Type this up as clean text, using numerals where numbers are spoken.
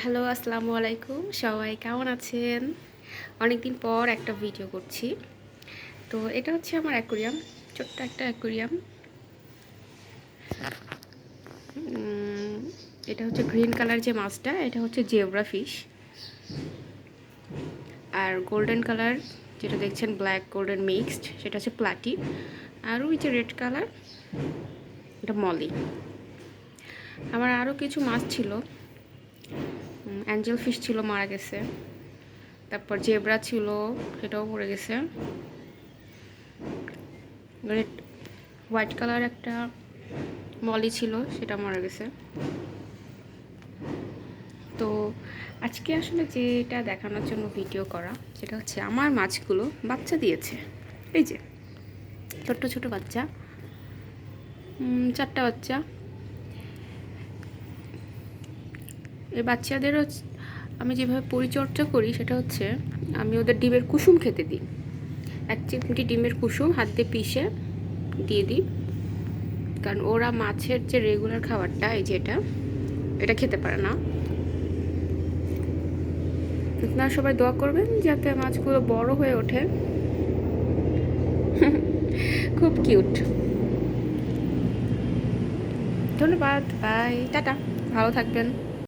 Hello, আসসালামু আলাইকুম। সবাই কেমন আছেন? অনেকদিন পর একটা ভিডিও করছি। তো এটা হচ্ছে আমার অ্যাকুরিয়াম, ছোট্ট একটা অ্যাকুরিয়াম। উম, এটা হচ্ছে গ্রিন কালার যে মাছটা, এটা হচ্ছে জেব্রা ফিশ। আর গোল্ডেন কালার যেটা দেখছেন, ব্ল্যাক গোল্ডেন মিক্সড, সেটা হচ্ছে প্লাটি। আর ওই যে রেড কালার, এটা মলি। আমার আরও কিছু মাছ ছিল। অ্যাঞ্জেল ফিশ ছিল, মারা গেছে। তারপর জেব্রা ছিল, সেটাও পড়ে গেছে। রেড হোয়াইট কালার একটা মলি ছিল, সেটা মারা গেছে। তো আজকে আসলে যেটা দেখানোর জন্য ভিডিও করা, সেটা হচ্ছে আমার মাছগুলো বাচ্চা দিয়েছে। এই যে ছোট্ট ছোট বাচ্চা, 4টা বাচ্চা। এই বাচ্চাদেরও আমি যেভাবে পরিচর্যা করি সেটা হচ্ছে, আমি ওদের ডিমের কুসুম খেতে দিই। 1 চিমটি ডিমের কুসুম হাত দিয়ে পিষে দিয়ে দিই, কারণ ওরা মাছের যে রেগুলার খাবারটা, এই যে এটা খেতে পারে না। আপনারা সবাই দোয়া করবেন যাতে মাছগুলো বড় হয়ে ওঠে। খুব কিউট। ধন্যবাদ, বাই, টাটা, ভালো থাকবেন।